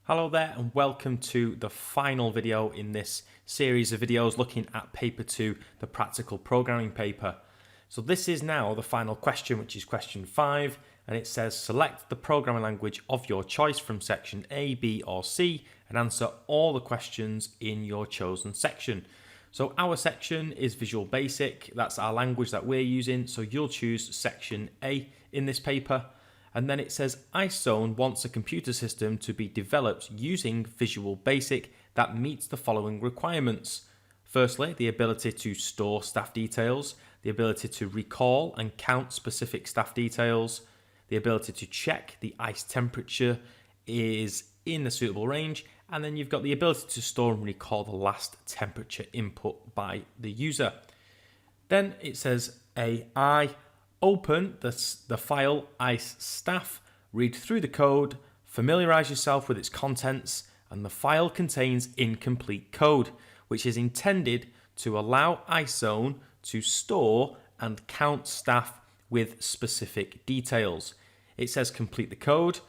Hello there and welcome to the final video in this series of videos looking at paper 2, the practical programming paper. So this is now the final question, which is question 5, and it says select the programming language of your choice from section A, B or C and answer all the questions in your chosen section. So our section is Visual Basic, that's our language that we're using, so you'll choose section A in this paper. And then it says iZone wants a computer system to be developed using Visual Basic that meets the following requirements. Firstly, the ability to store staff details, the ability to recall and count specific staff details, the ability to check the ice temperature is in the suitable range, and then you've got the ability to store and recall the last temperature input by the user. Then it says AI. Open the file IceStaff, read through the code, familiarize yourself with its contents, and the file contains incomplete code, which is intended to allow iZone to store and count staff with specific details. It says complete the code,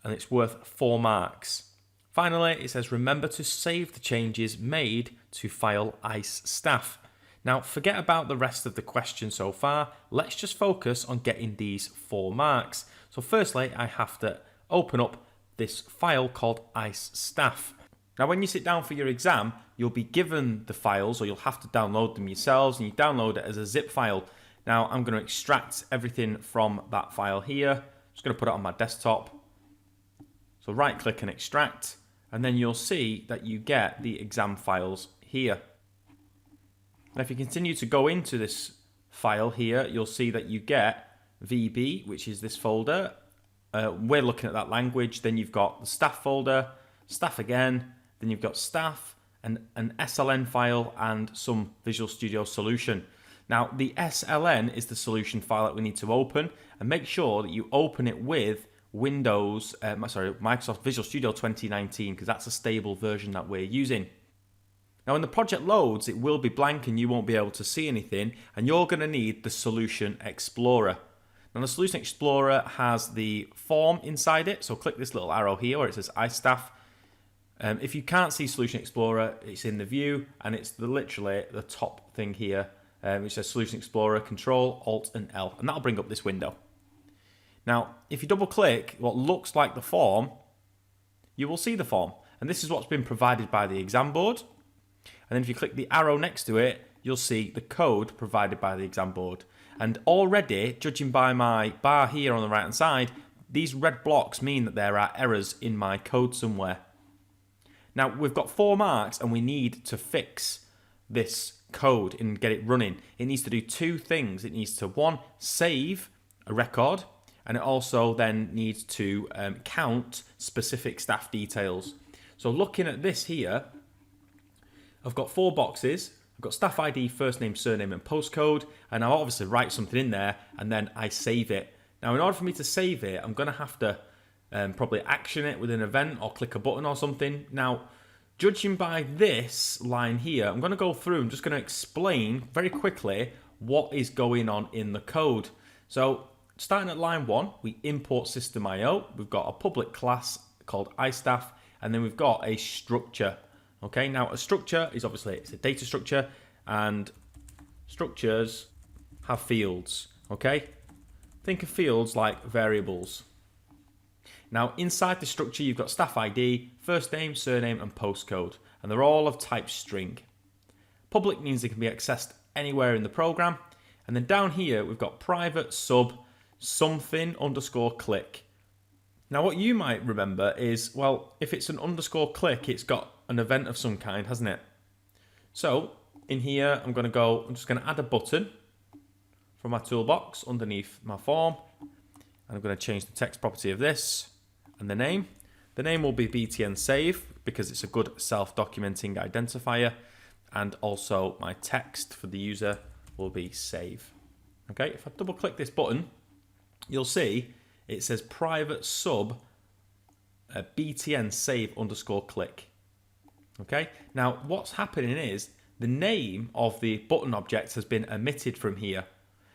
and it's worth 4 marks. Finally, it says remember to save the changes made to file IceStaff. Now, forget about the rest of the question so far. Let's just focus on getting these 4 marks. So firstly, I have to open up this file called IceStaff. Now, when you sit down for your exam, you'll be given the files, or you'll have to download them yourselves, and you download it as a zip file. Now, I'm going to extract everything from that file here. I'm just going to put it on my desktop. So right-click and extract, and then you'll see that you get the exam files here. And if you continue to go into this file here, you'll see that you get VB, which is this folder. We're looking at that language. Then you've got the staff folder, staff again. Then you've got staff, and an SLN file, and some Visual Studio solution. Now, the SLN is the solution file that we need to open, and make sure that you open it with Microsoft Visual Studio 2019, because that's a stable version that we're using. Now, when the project loads, it will be blank and you won't be able to see anything, and you're going to need the Solution Explorer. Now, the Solution Explorer has the form inside it, so click this little arrow here where it says iStaff. If you can't see Solution Explorer, it's in the view, and it's literally the top thing here, which says Solution Explorer, Control, Alt and L, and that'll bring up this window. Now, if you double click what looks like the form, you will see the form, and this is what's been provided by the exam board. And then if you click the arrow next to it, you'll see the code provided by the exam board. And already, judging by my bar here on the right hand side, these red blocks mean that there are errors in my code somewhere. Now, we've got 4 marks and we need to fix this code and get it running. It needs to do 2 things. It needs to, 1, save a record, and it also then needs to count specific staff details. So looking at this here, I've got 4 boxes. I've got staff ID, first name, surname, and postcode, and I'll obviously write something in there, and then I save it. Now, in order for me to save it, I'm going to have to probably action it with an event or click a button or something. Now, judging by this line here, I'm going to go through. I'm just going to explain very quickly what is going on in the code. So, starting at line 1, we import system.io. We've got a public class called iStaff, and then we've got a structure. Okay, now a structure is obviously it's a data structure, and structures have fields. Okay, think of fields like variables. Now inside the structure you've got staff ID, first name, surname and postcode, and they're all of type string. Public means they can be accessed anywhere in the program, and then down here we've got private sub something underscore click. Now what you might remember is, well, if it's an underscore click, it's got an event of some kind, hasn't it? So in here, I'm just going to add a button from my toolbox underneath my form. And I'm going to change the text property of this and the name. The name will be BTN save because it's a good self-documenting identifier. And also my text for the user will be save. Okay, if I double click this button, you'll see it says private sub BTN save underscore click. Okay, now what's happening is the name of the button object has been omitted from here.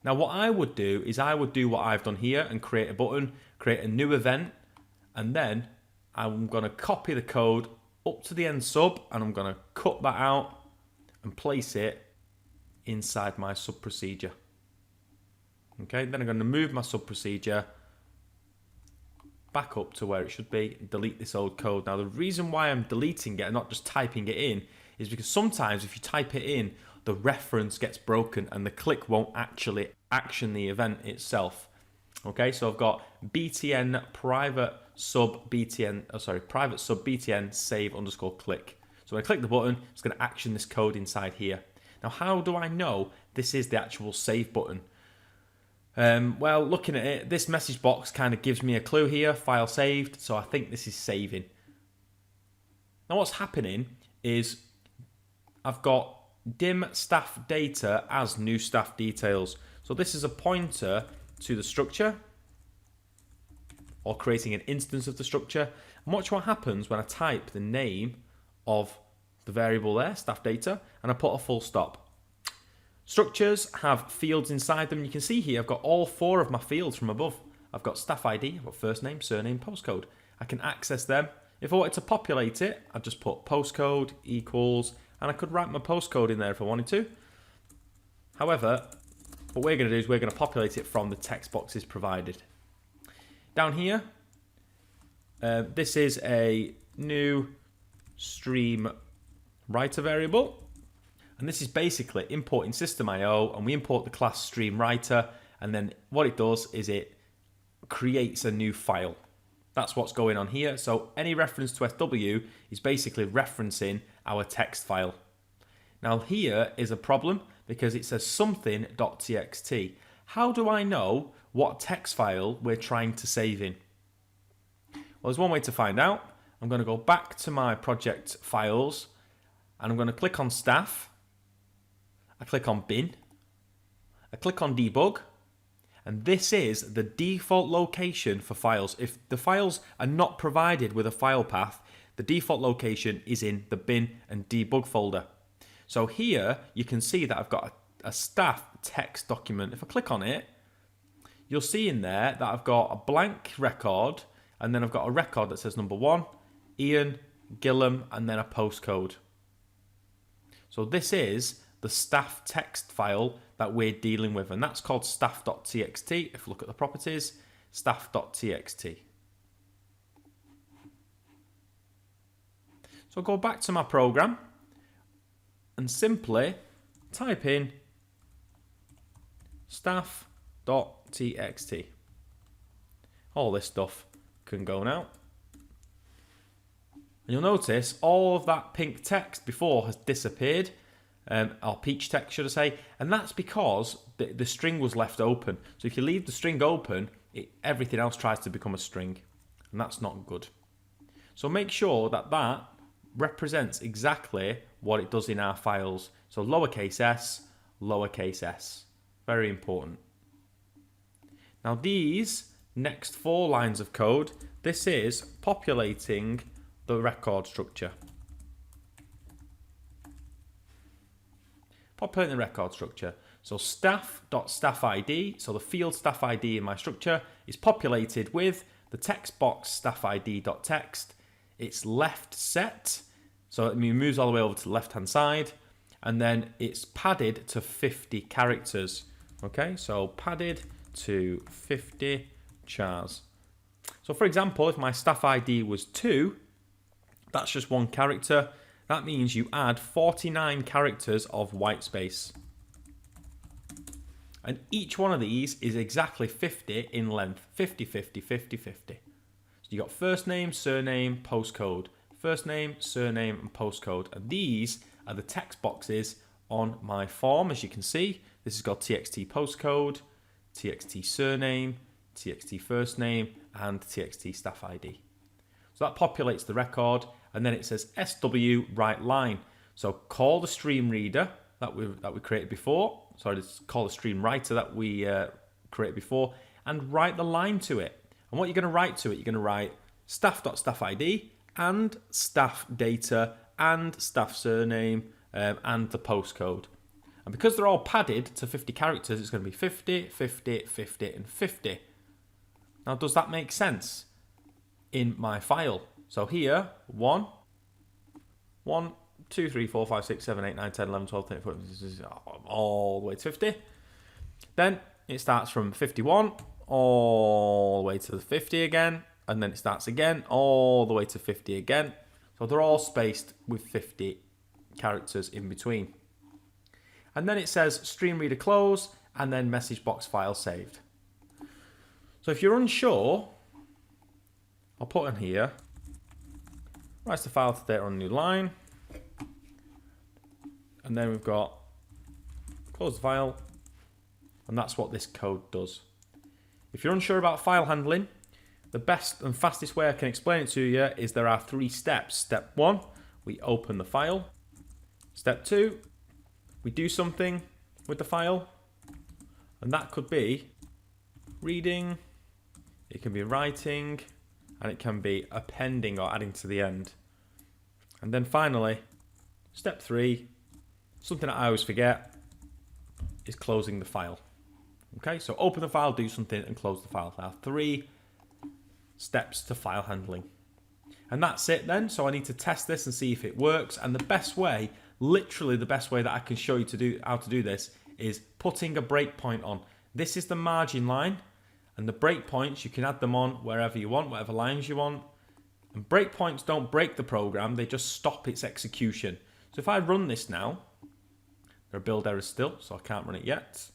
Now what I would do is I would do what I've done here and create a button, create a new event, and then I'm going to copy the code up to the end sub, and I'm going to cut that out and place it inside my sub procedure. Okay, then I'm going to move my sub procedure back up to where it should be, delete this old code. Now, the reason why I'm deleting it and not just typing it in is because sometimes if you type it in, the reference gets broken and the click won't actually action the event itself. Okay, so I've got btn private sub btn save underscore click. So when I click the button, it's going to action this code inside here. Now, how do I know this is the actual save button? Well, looking at it, this message box kind of gives me a clue here, file saved, so I think this is saving. Now what's happening is I've got dim staff data as new staff details. So this is a pointer to the structure or creating an instance of the structure. And watch what happens when I type the name of the variable there, staff data, and I put a full stop. Structures have fields inside them. You can see here I've got all 4 of my fields from above. I've got staff ID, I've got first name, surname, postcode. I can access them. If I wanted to populate it, I'd just put postcode equals, and I could write my postcode in there if I wanted to. However, what we're going to do is we're going to populate it from the text boxes provided. Down here, this is a new stream writer variable. And this is basically importing system.io, and we import the class stream writer, and then what it does is it creates a new file. That's what's going on here. So any reference to SW is basically referencing our text file. Now here is a problem because it says something.txt. How do I know what text file we're trying to save in? Well, there's one way to find out. I'm going to go back to my project files, and I'm going to click on staff. I click on bin, I click on debug, and this is the default location for files. If the files are not provided with a file path, the default location is in the bin and debug folder. So here you can see that I've got a staff text document. If I click on it, you'll see in there that I've got a blank record, and then I've got a record that says number 1, Ian, Gillam, and then a postcode. So this is the staff text file that we're dealing with, and that's called staff.txt. If you look at the properties, staff.txt. So I'll go back to my program and simply type in staff.txt. All this stuff can go now. And you'll notice all of that pink text before has disappeared. Or peach text, should I say, and that's because the string was left open. So if you leave the string open, everything else tries to become a string, and that's not good. So make sure that that represents exactly what it does in our files. So lowercase s, very important. Now these next 4 lines of code, this is populating the record structure. Populating the record structure. So staff.staffid, so the field staff ID in my structure is populated with the text box staffid.text. It's left set, so it moves all the way over to the left hand side, and then it's padded to 50 characters. Okay, so padded to 50 chars. So for example, if my staff ID was 2, that's just 1 character. That means you add 49 characters of white space. And each one of these is exactly 50 in length. 50, 50, 50, 50. So you got first name, surname, postcode. First name, surname, and postcode. And these are the text boxes on my form. As you can see, this has got txt postcode, txt surname, txt first name, and txt staff ID. So that populates the record, and then it says SW write line. So call the stream reader that we created before. Sorry, call the stream writer that we created before, and write the line to it. And what you're going to write to it, you're going to write staff.staffid and staff data and staff surname and the postcode. And because they're all padded to 50 characters, it's going to be 50, 50, 50, and 50. Now, does that make sense in my file? So here, 1, 1, 2, 3, 4, 5, 6, 7, 8, 9, 10, 11, 12, 13, 14, all the way to 50. Then it starts from 51 all the way to the 50 again, and then it starts again all the way to 50 again. So they're all spaced with 50 characters in between. And then it says stream reader close and then message box file saved. So if you're unsure, I'll put in here, writes the file to data on a new line. And then we've got close the file. And that's what this code does. If you're unsure about file handling, the best and fastest way I can explain it to you is there are 3 steps. Step 1, we open the file. Step 2, we do something with the file. And that could be reading, it can be writing, and it can be appending or adding to the end. And then finally, step 3, something that I always forget, is closing the file. Okay, so open the file, do something, and close the file. There are 3 steps to file handling. And that's it then. So I need to test this and see if it works. And the best way, literally the best way that I can show you to do how to do this is putting a breakpoint on. This is the margin line, and the breakpoints, you can add them on wherever you want, whatever lines you want. And breakpoints don't break the program, they just stop its execution. So if I run this now, there are build errors still, so I can't run it yet.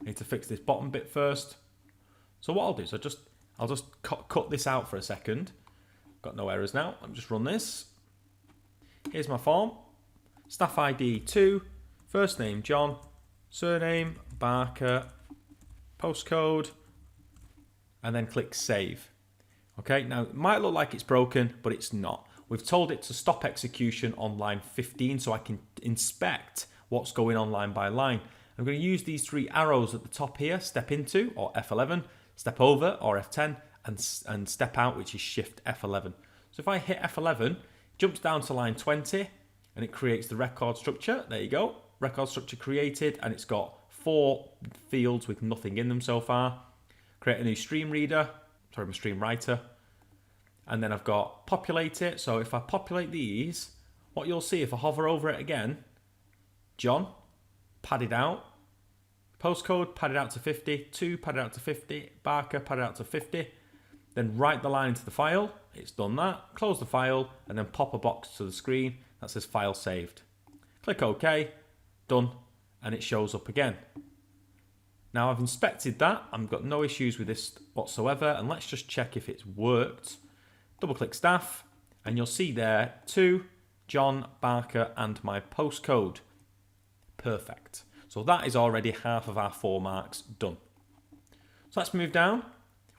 I need to fix this bottom bit first. So what I'll do is I'll just cut this out for a second. Got no errors now. Let me just run this. Here's my form. Staff ID 2, first name John, surname Barker, postcode, and then click save. Okay, now it might look like it's broken, but it's not. We've told it to stop execution on line 15 so I can inspect what's going on line by line. I'm going to use these 3 arrows at the top here, step into or F11, step over or F10, and step out, which is shift F11. So if I hit F11, it jumps down to line 20 and it creates the record structure. There you go, record structure created, and it's got 4 fields with nothing in them so far. Create a new stream reader, sorry, my stream writer. And then I've got populate it. So if I populate these, what you'll see if I hover over it again, John, padded out, postcode padded out to 50, 2 padded out to 50, Barker padded out to 50, then write the line into the file, it's done that, close the file, and then pop a box to the screen that says file saved. Click OK, done, and it shows up again. Now I've inspected that, I've got no issues with this whatsoever, and let's just check if it's worked. Double click staff, and you'll see there 2, John, Barker, and my postcode. Perfect. So that is already half of our 4 marks done. So let's move down.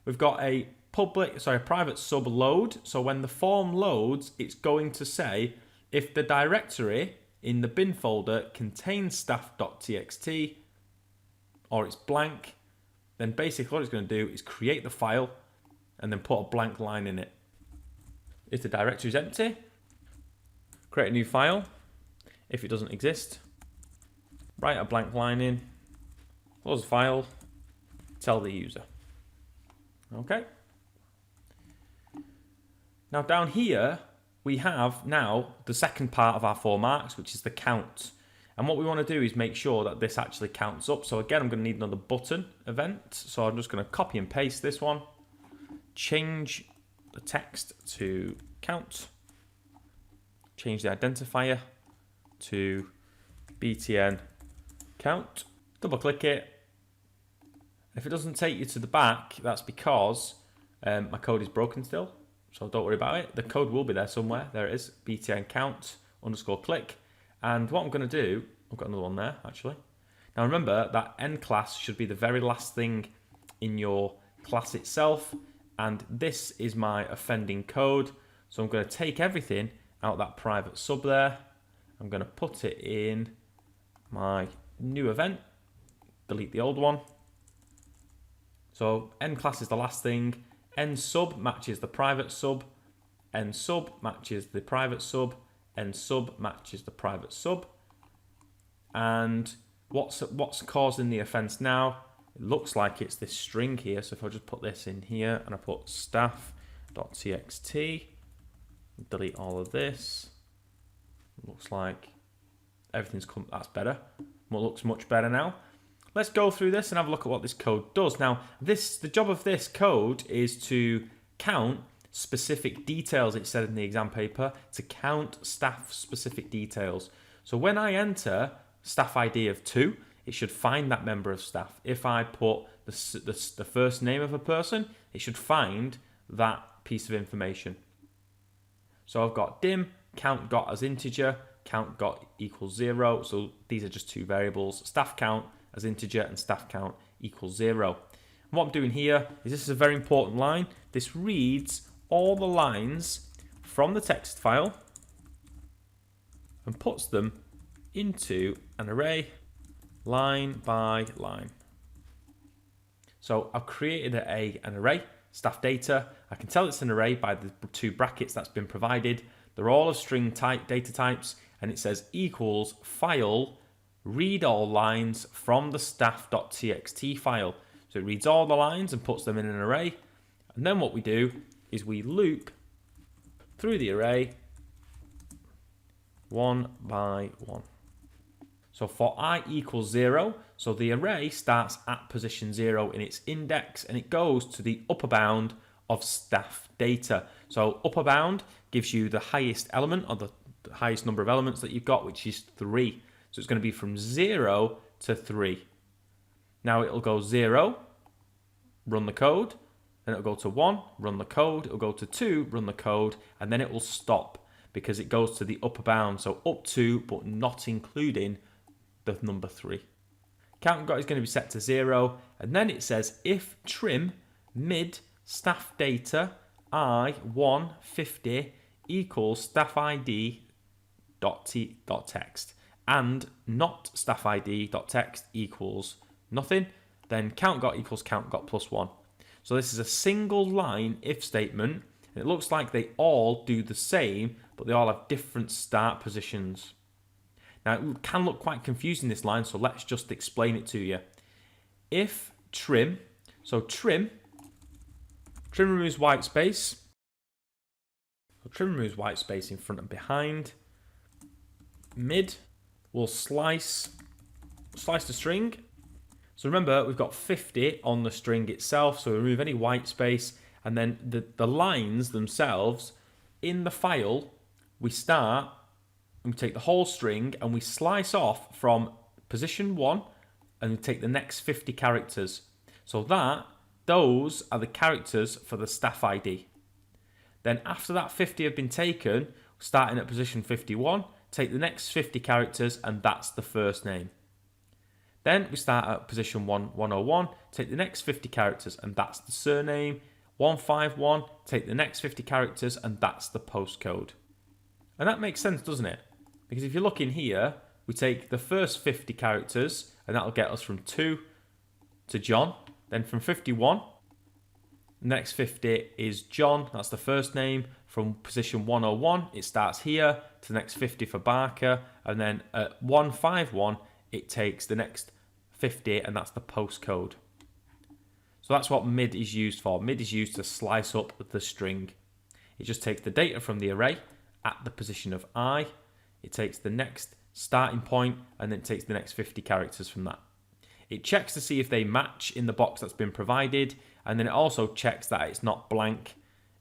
We've got a private sub load. So when the form loads, it's going to say if the directory in the bin folder contains staff.txt or it's blank, then basically what it's going to do is create the file and then put a blank line in it. If the directory is empty, create a new file. If it doesn't exist, write a blank line in, close the file, tell the user. Okay. Now down here, we have now the second part of our 4 marks, which is the count. And what we want to do is make sure that this actually counts up. So again, I'm going to need another button event. So I'm just going to copy and paste this one, change the text to count, change the identifier to BTN count, double click it. If it doesn't take you to the back, that's because my code is broken still, so don't worry about it. The code will be there somewhere. There it is, BTN count _ click. And what I'm going to do, I've got another one there actually. Now remember that end class should be the very last thing in your class itself, and this is my offending code. So I'm going to take everything out that private sub there. I'm going to put it in my new event, delete the old one. So end class is the last thing, end sub matches the private sub, end sub matches the private sub, end sub matches the private sub. And what's causing the offense now? It looks like it's this string here. So if I just put this in here and I put staff.txt, Delete all of this. Looks like everything's come, that's better. Well, looks much better now. Let's go through this and have a look at what this code does. Now, the job of this code is to count specific details, it said in the exam paper, to count staff specific details. So when I enter staff ID of 2, it should find that member of staff. If I put the first name of a person, it should find that piece of information. So I've got dim, count got as integer, count got equals 0. So these are just two variables, staff count as integer and staff count equals 0. And what I'm doing here is this is a very important line. This reads all the lines from the text file and puts them into an array line by line. So I've created an array, staff data. I can tell it's an array by the two brackets that's been provided. They're all of string type data types, and it says equals file read all lines from the staff.txt file. So it reads all the lines and puts them in an array. And then what we do is we loop through the array one by one. So for I equals 0, so the array starts at position 0 in its index and it goes to the upper bound of staff data. So upper bound gives you the highest element, or the highest number of elements that you've got, which is 3. So it's going to be from 0 to 3. Now it'll go 0, run the code, then it'll go to 1, run the code, it'll go to 2, run the code, and then it will stop because it goes to the upper bound, so up to but not including the number 3. Count got is going to be set to 0, and then it says if trim mid staff data I1 50 equals staff ID dot text and not staff ID dot text equals nothing, then count got equals count got plus 1. So this is a single line if statement, and it looks like they all do the same, but they all have different start positions. Now it can look quite confusing, this line, so let's just explain it to you. If trim, so trim removes white space. So trim removes white space in front and behind. Mid will slice the string. So remember, we've got 50 on the string itself, so we remove any white space, and then the lines themselves in the file, we start and we take the whole string and we slice off from position 1 and we take the next 50 characters. So those are the characters for the staff ID. Then after that 50 have been taken, starting at position 51, take the next 50 characters and that's the first name. Then we start at position 101, take the next 50 characters and that's the surname. 151, take the next 50 characters and that's the postcode. And that makes sense, doesn't it? Because if you look in here, we take the first 50 characters and that'll get us from 2 to John. Then from 51, the next 50 is John, that's the first name. From position 101, it starts here to the next 50 for Barker. And then at 151, it takes the next 50 and that's the postcode. So that's what mid is used for. Mid is used to slice up the string. It just takes the data from the array at the position of I. It takes the next starting point and then it takes the next 50 characters from that. It checks to see if they match in the box that's been provided, and then it also checks that it's not blank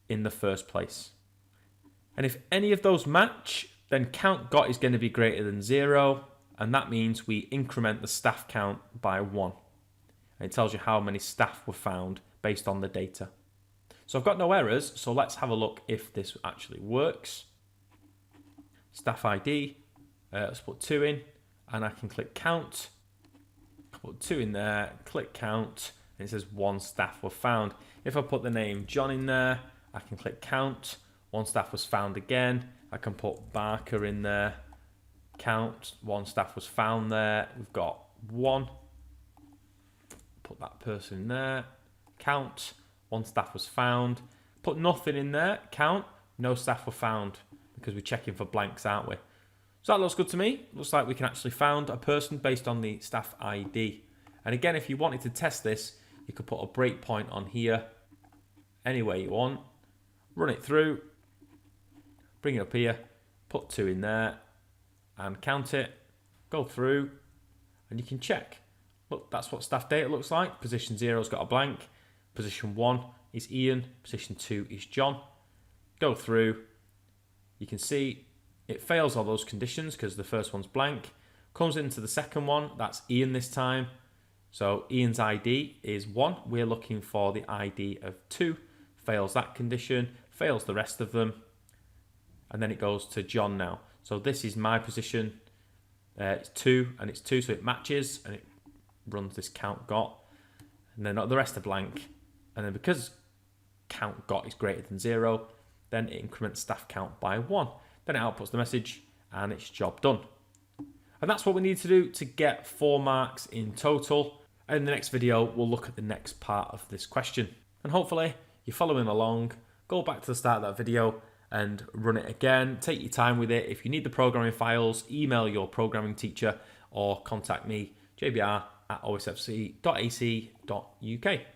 in the first place. And if any of those match, then count got is going to be greater than 0, and that means we increment the staff count by 1. And it tells you how many staff were found based on the data. So I've got no errors, so let's have a look if this actually works. Staff ID, let's put 2 in, and I can click count. Put 2 in there, click count, and it says 1 staff were found. If I put the name John in there, I can click count, 1 staff was found again. I can put Barker in there, count, 1 staff was found there. We've got 1. Put that person in there, count, 1 staff was found. Put nothing in there, count, no staff were found, because we're checking for blanks, aren't we? So that looks good to me. Looks like we can actually find a person based on the staff ID. And again, if you wanted to test this, you could put a breakpoint on here, any way you want, run it through, bring it up here, put 2 in there and count it, go through, and you can check. Look, that's what staff data looks like. Position 0's got a blank. Position 1 is Ian. Position 2 is John. Go through. You can see it fails all those conditions because the first one's blank. Comes into the second one. That's Ian this time. So Ian's ID is 1. We're looking for the ID of 2. Fails that condition. Fails the rest of them. And then it goes to John now. So this is my position. It's 2 and it's 2, so it matches and it runs this count got. And then the rest are blank. And then because count got is greater than 0, then it increments staff count by 1. Then it outputs the message and it's job done. And that's what we need to do to get 4 marks in total. And in the next video, we'll look at the next part of this question. And hopefully you're following along. Go back to the start of that video and run it again. Take your time with it. If you need the programming files, email your programming teacher or contact me, jbr@osfc.ac.uk.